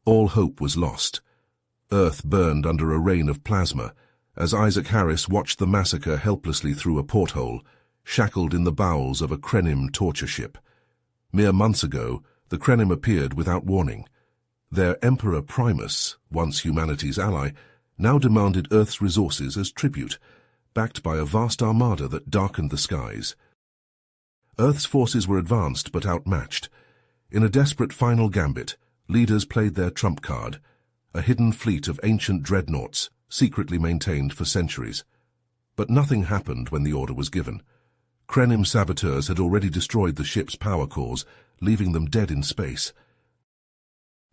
All hope was lost. Earth burned under a rain of plasma as Isaac Harris watched the massacre helplessly through a porthole, shackled in the bowels of a Krenim torture ship. Mere months ago, the Krenim appeared without warning. Their Emperor Primus, once humanity's ally, now demanded Earth's resources as tribute, backed by a vast armada that darkened the skies. Earth's forces were advanced but outmatched. In a desperate final gambit, leaders played their trump card, a hidden fleet of ancient dreadnoughts, secretly maintained for centuries. But nothing happened when the order was given. Krenim saboteurs had already destroyed the ship's power cores, leaving them dead in space.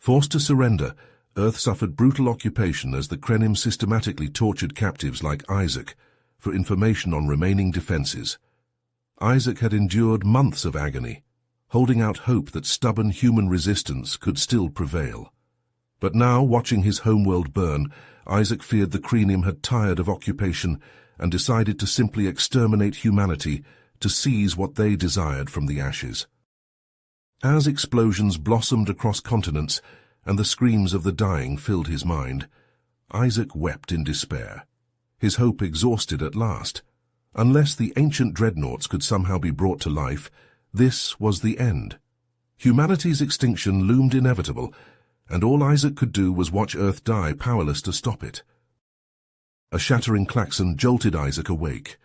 Forced to surrender, Earth suffered brutal occupation as the Krenim systematically tortured captives like Isaac for information on remaining defenses. Isaac had endured months of agony, holding out hope that stubborn human resistance could still prevail. But now, watching his homeworld burn, Isaac feared the Krenim had tired of occupation and decided to simply exterminate humanity to seize what they desired from the ashes. As explosions blossomed across continents and the screams of the dying filled his mind, Isaac wept in despair, his hope exhausted at last. Unless the ancient dreadnoughts could somehow be brought to life, this was the end. Humanity's extinction loomed inevitable, and all Isaac could do was watch Earth die, powerless to stop it. A shattering klaxon jolted Isaac awake.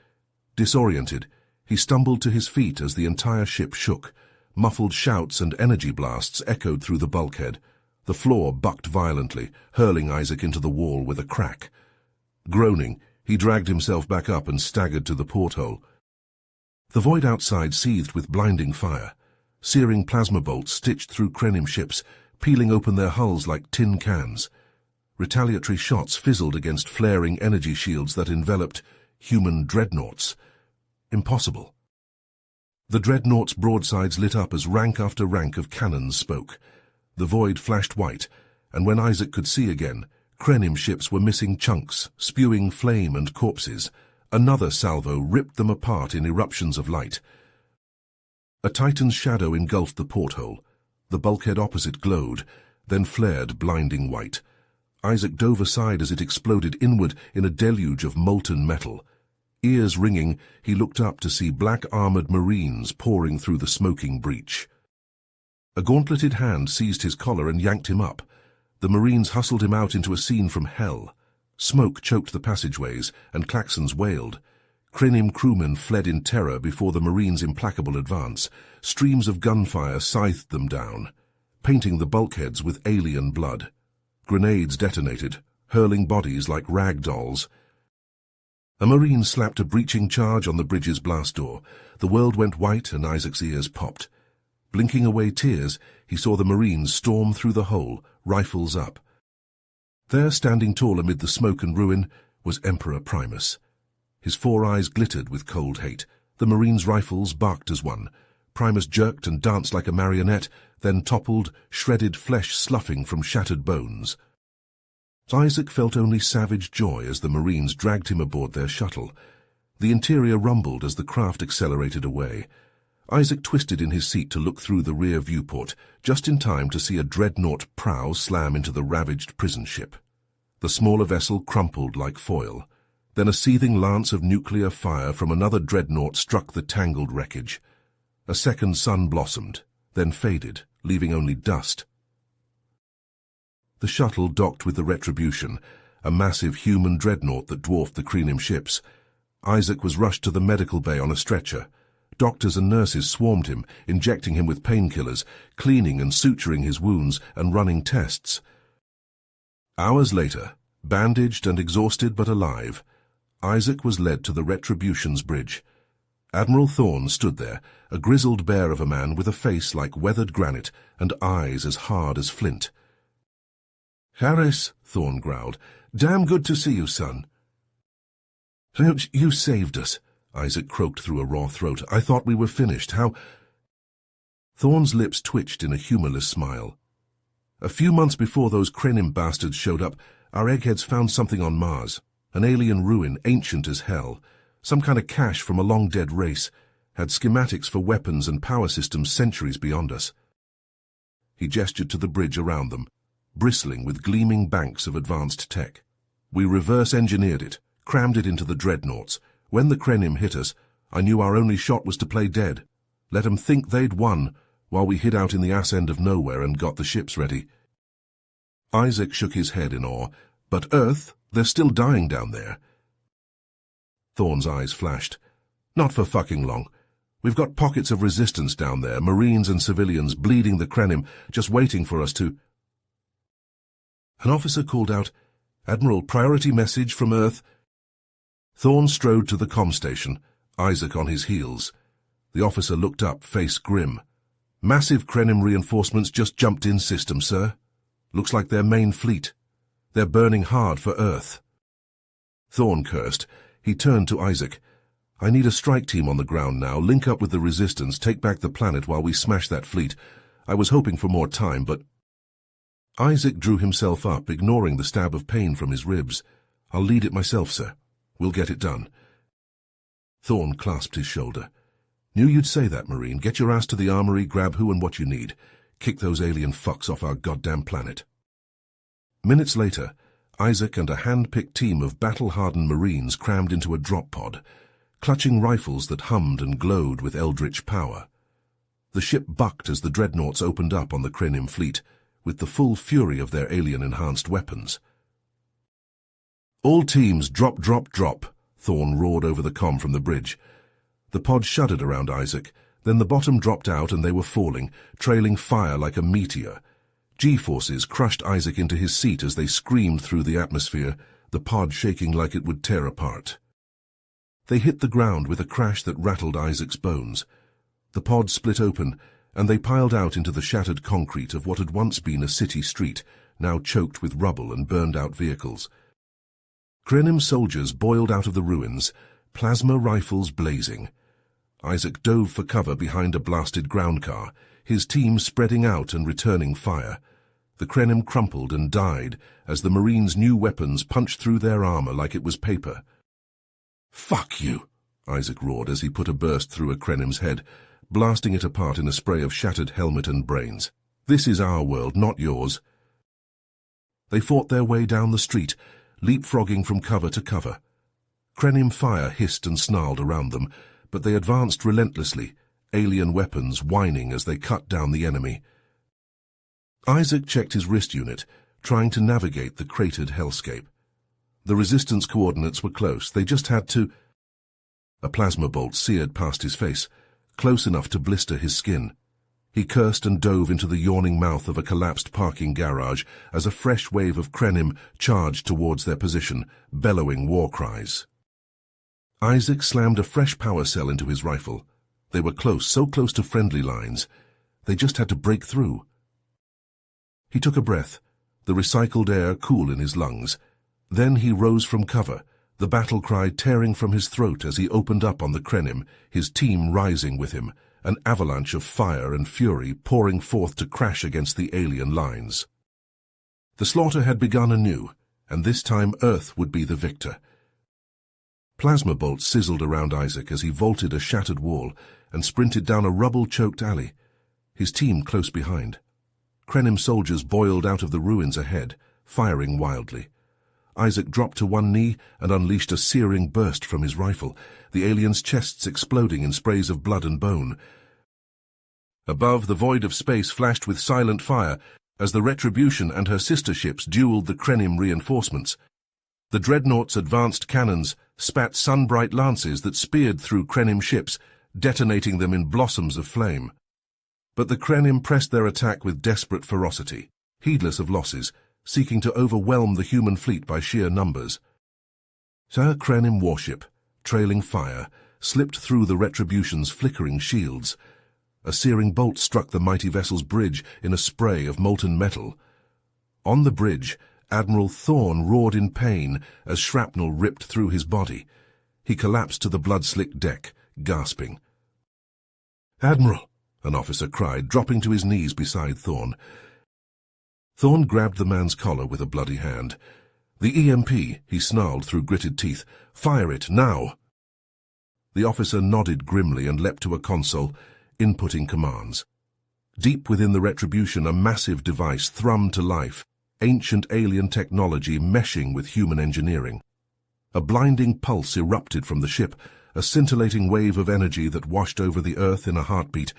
Disoriented, he stumbled to his feet as the entire ship shook. Muffled shouts and energy blasts echoed through the bulkhead. The floor bucked violently, hurling Isaac into the wall with a crack. Groaning, he dragged himself back up and staggered to the porthole. The void outside seethed with blinding fire. Searing plasma bolts stitched through Krenim ships, peeling open their hulls like tin cans. Retaliatory shots fizzled against flaring energy shields that enveloped human dreadnoughts. Impossible. The dreadnoughts' broadsides lit up as rank after rank of cannons spoke. The void flashed white, and when Isaac could see again, Krenim ships were missing chunks, spewing flame and corpses. Another salvo ripped them apart in eruptions of light. A Titan's shadow engulfed the porthole. The bulkhead opposite glowed, then flared blinding white. Isaac dove aside as it exploded inward in a deluge of molten metal. Ears ringing, he looked up to see black-armored Marines pouring through the smoking breach. A gauntleted hand seized his collar and yanked him up. The Marines hustled him out into a scene from hell. Smoke choked the passageways, and klaxons wailed. Krenim crewmen fled in terror before the Marines' implacable advance. Streams of gunfire scythed them down, painting the bulkheads with alien blood. Grenades detonated, hurling bodies like rag dolls. A Marine slapped a breaching charge on the bridge's blast door. The world went white and Isaac's ears popped. Blinking away tears, he saw the Marines storm through the hole, rifles up. There, standing tall amid the smoke and ruin, was Emperor Primus. His 4 eyes glittered with cold hate. The Marines' rifles barked as one. Primus jerked and danced like a marionette, then toppled, shredded flesh sloughing from shattered bones. Isaac felt only savage joy as the Marines dragged him aboard their shuttle. The interior rumbled as the craft accelerated away. Isaac twisted in his seat to look through the rear viewport, just in time to see a dreadnought prow slam into the ravaged prison ship. The smaller vessel crumpled like foil. Then a seething lance of nuclear fire from another dreadnought struck the tangled wreckage. A second sun blossomed, then faded, leaving only dust. The shuttle docked with the Retribution, a massive human dreadnought that dwarfed the Krenim ships. Isaac was rushed to the medical bay on a stretcher. Doctors and nurses swarmed him, injecting him with painkillers, cleaning and suturing his wounds, and running tests. Hours later, bandaged and exhausted but alive, Isaac was led to the Retribution's bridge. Admiral Thorne stood there, a grizzled bear of a man with a face like weathered granite and eyes as hard as flint. "Harris," Thorne growled, "damn good to see you, son." "You saved us," Isaac croaked through a raw throat. "I thought we were finished. How—" Thorne's lips twitched in a humorless smile. "A few months before those Krenim bastards showed up, our eggheads found something on Mars. An alien ruin, ancient as hell. Some kind of cache from a long-dead race. Had schematics for weapons and power systems centuries beyond us." He gestured to the bridge around them. bristling with gleaming banks of advanced tech. We reverse-engineered it, crammed it into the dreadnoughts. When the Krenim hit us, I knew our only shot was to play dead. Let 'em think they'd won, while we hid out in the ass end of nowhere and got the ships ready. Isaac shook his head in awe. But Earth, they're still dying down there. Thorne's eyes flashed. Not for fucking long. We've got pockets of resistance down there, Marines and civilians bleeding the Krenim, just waiting for us to... An officer called out, "Admiral, priority message from Earth." Thorne strode to the comm station, Isaac on his heels. The officer looked up, face grim. "Massive Krenim reinforcements just jumped in system, sir. Looks like their main fleet. They're burning hard for Earth." Thorne cursed. He turned to Isaac. "I need a strike team on the ground now. Link up with the resistance, take back the planet while we smash that fleet. I was hoping for more time, but..." Isaac drew himself up, ignoring the stab of pain from his ribs. "I'll lead it myself, sir. We'll get it done." Thorne clasped his shoulder. "Knew you'd say that, Marine. Get your ass to the armory, grab who and what you need. Kick those alien fucks off our goddamn planet." Minutes later, Isaac and a hand-picked team of battle-hardened Marines crammed into a drop pod, clutching rifles that hummed and glowed with eldritch power. The ship bucked as the dreadnoughts opened up on the Krenim fleet, with the full fury of their alien-enhanced weapons. "All teams, drop, drop, drop," Thorne roared over the comm from the bridge. The pod shuddered around Isaac, then the bottom dropped out and they were falling, trailing fire like a meteor. G-forces crushed Isaac into his seat as they screamed through the atmosphere, the pod shaking like it would tear apart. They hit the ground with a crash that rattled Isaac's bones. The pod split open, and they piled out into the shattered concrete of what had once been a city street, now choked with rubble and burned-out vehicles. Krenim soldiers boiled out of the ruins, plasma rifles blazing. Isaac dove for cover behind a blasted ground car, his team spreading out and returning fire. The Krenim crumpled and died as the Marines' new weapons punched through their armor like it was paper. "Fuck you!" Isaac roared as he put a burst through a Krenim's head, blasting it apart in a spray of shattered helmet and brains. "This is our world, not yours." They fought their way down the street, leapfrogging from cover to cover. Krenim fire hissed and snarled around them, but they advanced relentlessly, alien weapons whining as they cut down the enemy. Isaac checked his wrist unit, trying to navigate the cratered hellscape. The resistance coordinates were close, they just had to... A plasma bolt seared past his face, close enough to blister his skin. He cursed and dove into the yawning mouth of a collapsed parking garage as a fresh wave of Krenim charged towards their position, bellowing war cries. Isaac slammed a fresh power cell into his rifle. They were close, so close to friendly lines. They just had to break through. He took a breath, the recycled air cool in his lungs. Then he rose from cover, the battle cry tearing from his throat as he opened up on the Krenim, his team rising with him, an avalanche of fire and fury pouring forth to crash against the alien lines. The slaughter had begun anew, and this time Earth would be the victor. Plasma bolts sizzled around Isaac as he vaulted a shattered wall and sprinted down a rubble-choked alley, his team close behind. Krenim soldiers boiled out of the ruins ahead, firing wildly. Isaac dropped to one knee and unleashed a searing burst from his rifle, the aliens' chests exploding in sprays of blood and bone. Above, the void of space flashed with silent fire as the Retribution and her sister ships dueled the Krenim reinforcements. The dreadnoughts' advanced cannons spat sun-bright lances that speared through Krenim ships, detonating them in blossoms of flame. But the Krenim pressed their attack with desperate ferocity, heedless of losses, seeking to overwhelm the human fleet by sheer numbers. A Krenim warship, trailing fire, slipped through the Retribution's flickering shields. A searing bolt struck the mighty vessel's bridge in a spray of molten metal. On the bridge, Admiral Thorne roared in pain as shrapnel ripped through his body. He collapsed to the blood-slicked deck, gasping. "Admiral!" an officer cried, dropping to his knees beside Thorne. Thorne grabbed the man's collar with a bloody hand. "The EMP," he snarled through gritted teeth. "Fire it, now!" The officer nodded grimly and leapt to a console, inputting commands. Deep within the Retribution, a massive device thrummed to life, ancient alien technology meshing with human engineering. A blinding pulse erupted from the ship, a scintillating wave of energy that washed over the Earth in a heartbeat.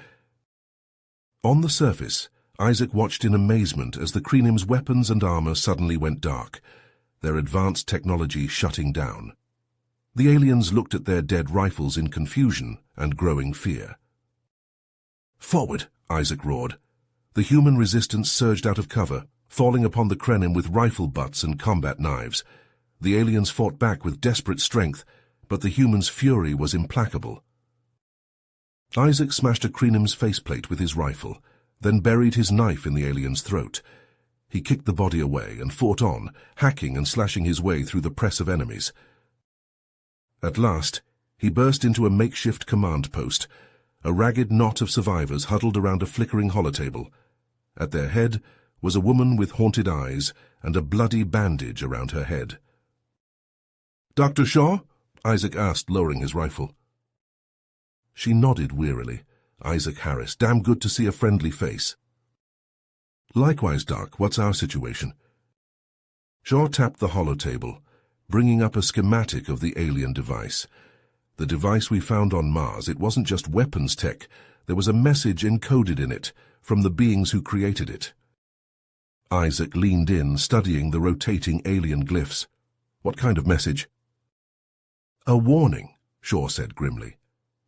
On the surface, Isaac watched in amazement as the Krenim's weapons and armor suddenly went dark, their advanced technology shutting down. The aliens looked at their dead rifles in confusion and growing fear. "Forward!" Isaac roared. The human resistance surged out of cover, falling upon the Krenim with rifle butts and combat knives. The aliens fought back with desperate strength, but the humans' fury was implacable. Isaac smashed a Krenim's faceplate with his rifle, then buried his knife in the alien's throat. He kicked the body away and fought on, hacking and slashing his way through the press of enemies. At last, he burst into a makeshift command post, a ragged knot of survivors huddled around a flickering holotable. At their head was a woman with haunted eyes and a bloody bandage around her head. "Dr. Shaw?" Isaac asked, lowering his rifle. She nodded wearily. "Isaac Harris, damn good to see a friendly face." "Likewise, Doc, what's our situation?" Shaw tapped the holotable, bringing up a schematic of the alien device. The device we found on Mars, it wasn't just weapons tech. There was a message encoded in it from the beings who created it. Isaac leaned in, studying the rotating alien glyphs. "What kind of message?" "A warning," Shaw said grimly.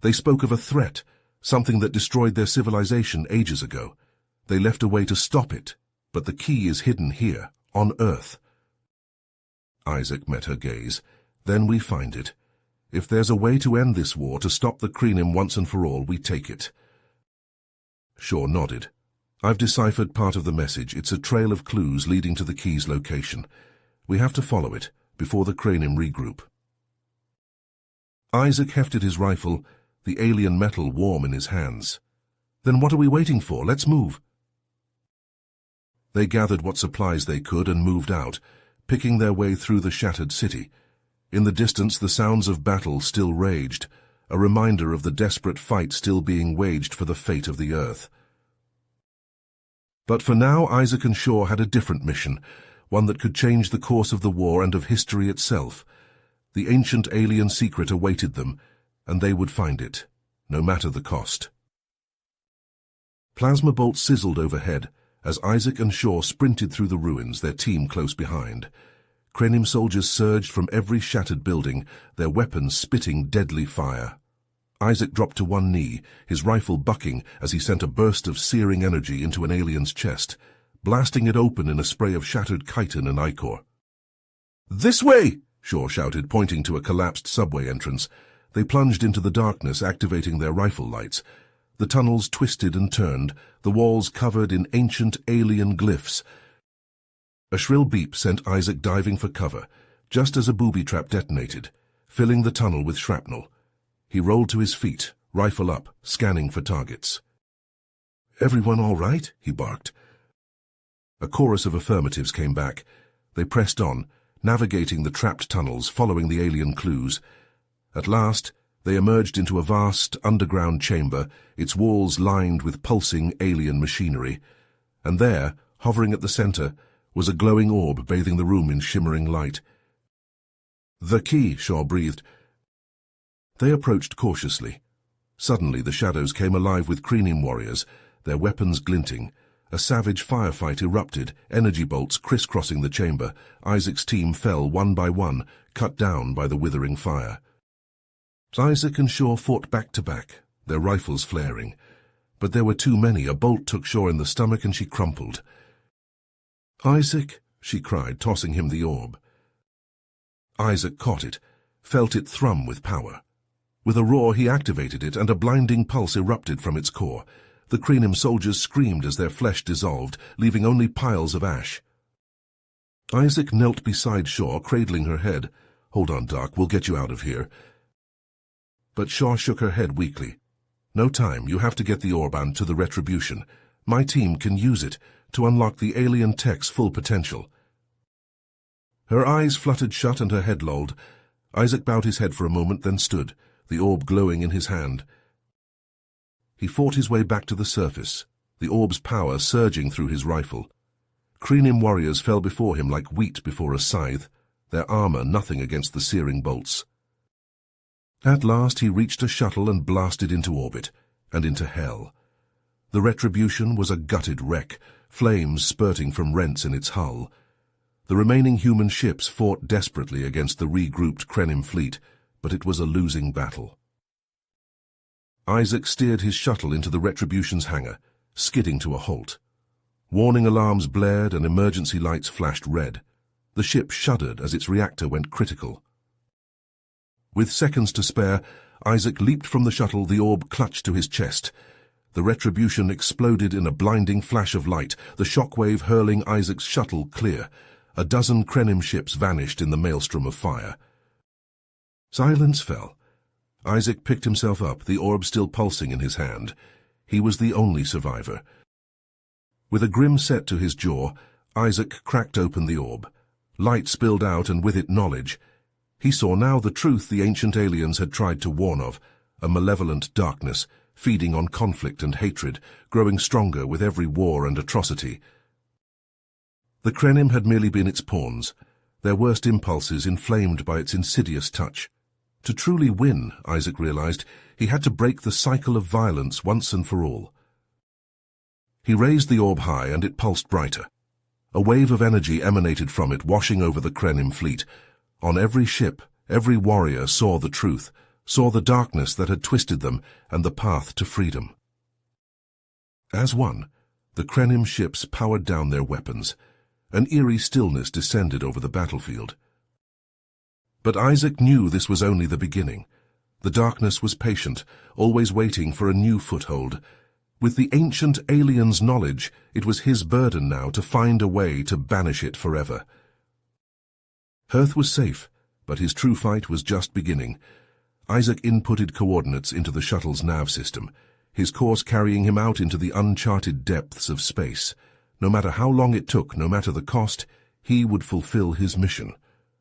"They spoke of a threat, something that destroyed their civilization ages ago. They left a way to stop it, but the key is hidden here, on Earth." Isaac met her gaze. "Then we find it. If there's a way to end this war, to stop the Krenim once and for all, we take it." Shaw nodded. "I've deciphered part of the message. It's a trail of clues leading to the key's location. We have to follow it before the Krenim regroup." Isaac hefted his rifle, the alien metal warm in his hands. "Then what are we waiting for? Let's move." They gathered what supplies they could and moved out, picking their way through the shattered city. In the distance, the sounds of battle still raged, a reminder of the desperate fight still being waged for the fate of the Earth. But for now, Isaac and Shaw had a different mission, one that could change the course of the war and of history itself. The ancient alien secret awaited them, and they would find it, no matter the cost. Plasma bolts sizzled overhead as Isaac and Shaw sprinted through the ruins, their team close behind. Krenim soldiers surged from every shattered building, their weapons spitting deadly fire. Isaac dropped to one knee, his rifle bucking as he sent a burst of searing energy into an alien's chest, blasting it open in a spray of shattered chitin and ichor. "This way!" Shaw shouted, pointing to a collapsed subway entrance. They plunged into the darkness, activating their rifle lights. The tunnels twisted and turned, the walls covered in ancient alien glyphs. A shrill beep sent Isaac diving for cover, just as a booby trap detonated, filling the tunnel with shrapnel. He rolled to his feet, rifle up, scanning for targets. "Everyone all right?" he barked. A chorus of affirmatives came back. They pressed on, navigating the trapped tunnels, following the alien clues. At last, they emerged into a vast underground chamber, its walls lined with pulsing alien machinery. And there, hovering at the center, was a glowing orb bathing the room in shimmering light. "The key," Shaw breathed. They approached cautiously. Suddenly, the shadows came alive with Krenim warriors, their weapons glinting. A savage firefight erupted, energy bolts crisscrossing the chamber. Isaac's team fell one by one, cut down by the withering fire. Isaac and Shaw fought back to back, their rifles flaring. But there were too many. A bolt took Shaw in the stomach and she crumpled. "Isaac," she cried, tossing him the orb. Isaac caught it, felt it thrum with power. With a roar, he activated it, and a blinding pulse erupted from its core. The Krenim soldiers screamed as their flesh dissolved, leaving only piles of ash. Isaac knelt beside Shaw, cradling her head. "Hold on, Doc, we'll get you out of here." But Shaw shook her head weakly. "No time, you have to get the orb to the Retribution. My team can use it to unlock the alien tech's full potential." Her eyes fluttered shut and her head lolled. Isaac bowed his head for a moment, then stood, the orb glowing in his hand. He fought his way back to the surface, the orb's power surging through his rifle. Krenim warriors fell before him like wheat before a scythe, their armor nothing against the searing bolts. At last he reached a shuttle and blasted into orbit, and into hell. The Retribution was a gutted wreck, flames spurting from rents in its hull. The remaining human ships fought desperately against the regrouped Krenim fleet, but it was a losing battle. Isaac steered his shuttle into the Retribution's hangar, skidding to a halt. Warning alarms blared and emergency lights flashed red. The ship shuddered as its reactor went critical. With seconds to spare, Isaac leaped from the shuttle, the orb clutched to his chest. The Retribution exploded in a blinding flash of light, the shockwave hurling Isaac's shuttle clear. A dozen Krenim ships vanished in the maelstrom of fire. Silence fell. Isaac picked himself up, the orb still pulsing in his hand. He was the only survivor. With a grim set to his jaw, Isaac cracked open the orb. Light spilled out, and with it knowledge. He saw now the truth the ancient aliens had tried to warn of, a malevolent darkness, feeding on conflict and hatred, growing stronger with every war and atrocity. The Krenim had merely been its pawns, their worst impulses inflamed by its insidious touch. To truly win, Isaac realized, he had to break the cycle of violence once and for all. He raised the orb high, and it pulsed brighter. A wave of energy emanated from it, washing over the Krenim fleet. On every ship, every warrior saw the truth, saw the darkness that had twisted them and the path to freedom. As one, the Krenim ships powered down their weapons. An eerie stillness descended over the battlefield. But Isaac knew this was only the beginning. The darkness was patient, always waiting for a new foothold. With the ancient alien's knowledge, it was his burden now to find a way to banish it forever. Earth was safe, but his true fight was just beginning. Isaac inputted coordinates into the shuttle's nav system, his course carrying him out into the uncharted depths of space. No matter how long it took, no matter the cost, he would fulfill his mission.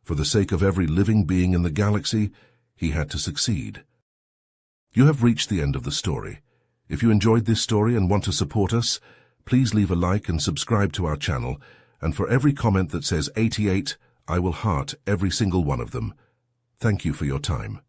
For the sake of every living being in the galaxy, he had to succeed. You have reached the end of the story. If you enjoyed this story and want to support us, please leave a like and subscribe to our channel, and for every comment that says 88, I will heart every single one of them. Thank you for your time.